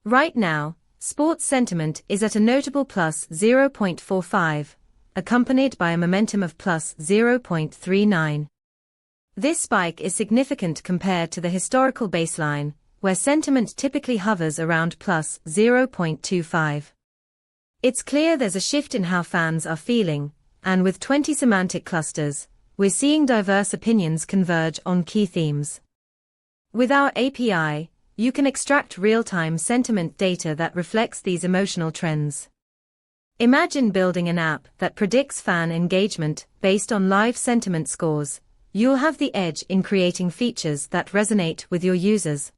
Right now, sports sentiment is at a notable plus 0.45, accompanied by a momentum of plus 0.39. This spike is significant compared to the historical baseline, where sentiment typically hovers around plus 0.25. It's clear there's a shift in how fans are feeling, and with 20 semantic clusters, we're seeing diverse opinions converge on key themes. With our API, you can extract real-time sentiment data that reflects these emotional trends. Imagine building an app that predicts fan engagement based on live sentiment scores. You'll have the edge in creating features that resonate with your users.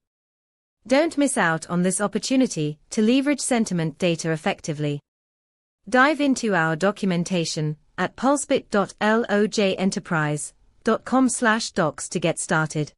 Don't miss out on this opportunity to leverage sentiment data effectively. Dive into our documentation at pulsebit.lojenterprise.com/docs to get started.